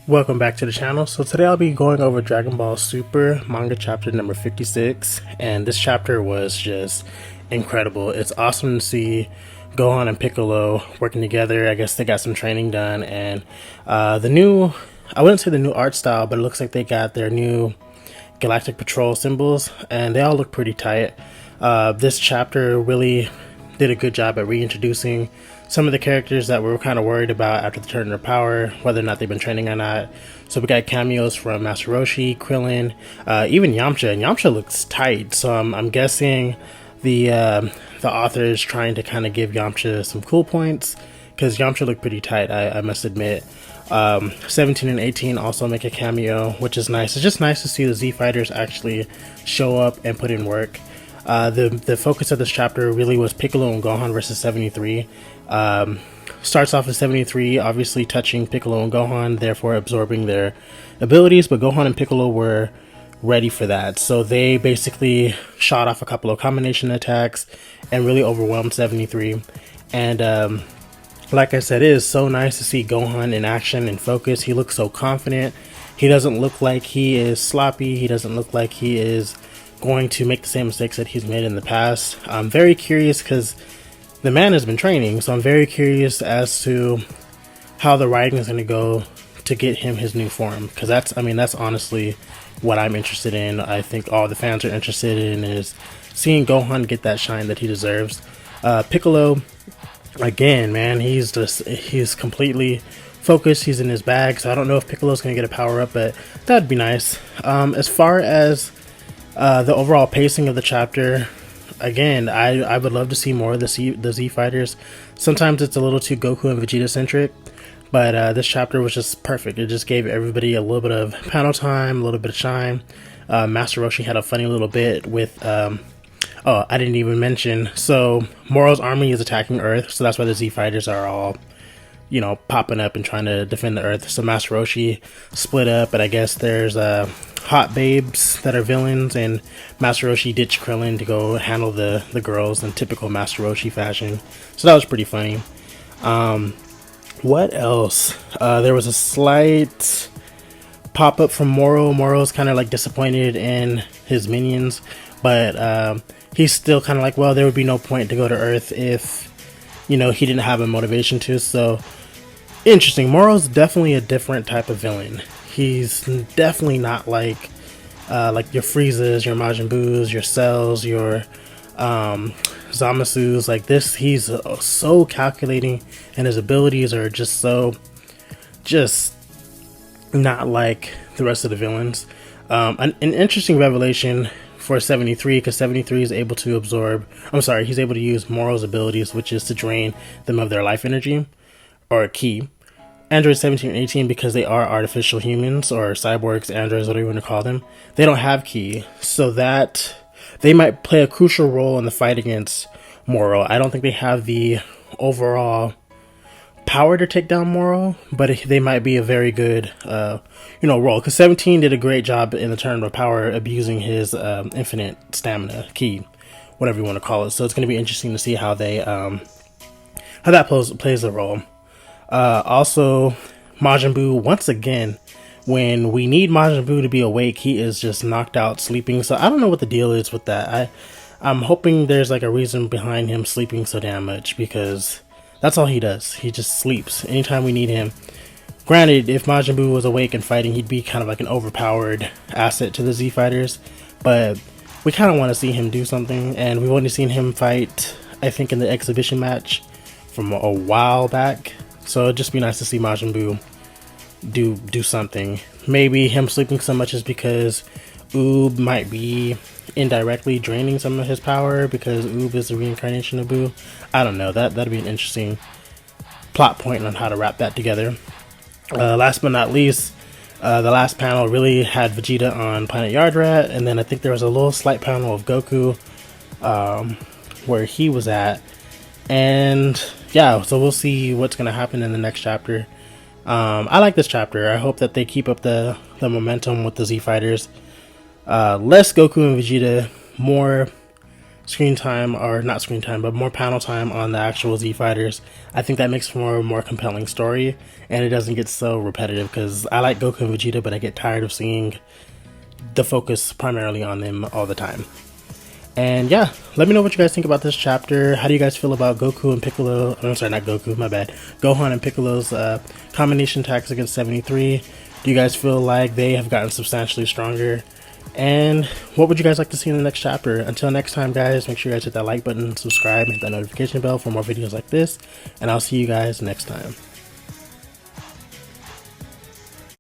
Welcome back to the channel. So today I'll be going over Dragon Ball Super manga chapter number 56, and this chapter was just incredible. It's awesome to see Gohan and Piccolo working together. I guess they got some training done, and the new, I wouldn't say the new art style, but it looks like they got their new Galactic Patrol symbols, and they all look pretty tight. This chapter really did a good job at reintroducing some of the characters that we were kind of worried about after the turn of their power, whether or not they've been training or not. So we got cameos from Master Roshi, Krillin, even Yamcha, and Yamcha looks tight. So I'm guessing the author is trying to kind of give Yamcha some cool points, because Yamcha looked pretty tight, I must admit. 17 and 18 also make a cameo, which is nice. It's just nice to see the Z Fighters actually show up and put in work. The focus of this chapter really was Piccolo and Gohan versus 73. Starts off with 73 obviously touching Piccolo and Gohan, therefore absorbing their abilities, but Gohan and Piccolo were ready for that. So they basically shot off a couple of combination attacks and really overwhelmed 73. And like I said, it is so nice to see Gohan in action and focus. He looks so confident. He doesn't look like he is sloppy. He doesn't look like he is going to make the same mistakes that he's made in the past. I'm very curious because the man has been training, so I'm very curious as to how the writing is going to go to get him his new form, because that's honestly what I'm interested in. I think all the fans are interested in is seeing Gohan get that shine that he deserves. Piccolo, again, man, he's completely focused. He's in his bag, so I don't know if Piccolo's going to get a power up, but that'd be nice. As far as the overall pacing of the chapter, again, I would love to see more of the Z Fighters. Sometimes it's a little too Goku and Vegeta centric, but this chapter was just perfect. It just gave everybody a little bit of panel time, a little bit of shine. Master Roshi had a funny little bit with, oh, I didn't even mention, so Moro's army is attacking Earth, so that's why the Z Fighters are all, popping up and trying to defend the Earth. So Master Roshi split up, and I guess there's hot babes that are villains, and Master Roshi ditched Krillin to go handle the girls in typical Master Roshi fashion. So that was pretty funny. What else? There was a slight pop-up from Moro. Moro's kind of like disappointed in his minions, but he's still kind of like, well, there would be no point to go to Earth if, he didn't have a motivation to. So interesting. Moro's definitely a different type of villain. He's definitely not like your Friezas, your Majin Buus, your Cells, your Zamasus. Like this, he's so calculating, and his abilities are just not like the rest of the villains. An interesting revelation for 73, because 73 is able to he's able to use Moro's abilities, which is to drain them of their life energy or ki. Android 17 and 18, because they are artificial humans or cyborgs, androids, whatever you want to call them, they don't have ki, so that they might play a crucial role in the fight against Moro. I don't think they have the overall power to take down Moro, but they might be a very good role, because 17 did a great job in the turn of power abusing his infinite stamina, ki, whatever you want to call it. So it's going to be interesting to see how they how that plays a role. Also, Majin Buu, once again, when we need Majin Buu to be awake, he is just knocked out sleeping. So I don't know what the deal is with that. I'm hoping there's like a reason behind him sleeping so damn much, because that's all he does. He just sleeps anytime we need him. Granted, if Majin Buu was awake and fighting, he'd be kind of like an overpowered asset to the Z Fighters, but we kind of want to see him do something, and we've only seen him fight, I think, in the exhibition match from a while back. So it'd just be nice to see Majin Buu do something. Maybe him sleeping so much is because Oob might be indirectly draining some of his power, because Oob is the reincarnation of Buu. I don't know. That'd be an interesting plot point on how to wrap that together. Last but not least, the last panel really had Vegeta on Planet Yardrat, and then I think there was a little slight panel of Goku where he was at. And yeah, so we'll see what's going to happen in the next chapter. I like this chapter. I hope that they keep up the momentum with the Z Fighters. Less Goku and Vegeta, more screen time, or not screen time, but more panel time on the actual Z Fighters. I think that makes for a more compelling story, and it doesn't get so repetitive, because I like Goku and Vegeta, but I get tired of seeing the focus primarily on them all the time. And yeah, let me know what you guys think about this chapter. How do you guys feel about Goku and Piccolo? I'm sorry, not Goku, my bad. Gohan and Piccolo's combination attacks against 73. Do you guys feel like they have gotten substantially stronger? And what would you guys like to see in the next chapter? Until next time, guys, make sure you guys hit that like button, subscribe, hit that notification bell for more videos like this. And I'll see you guys next time.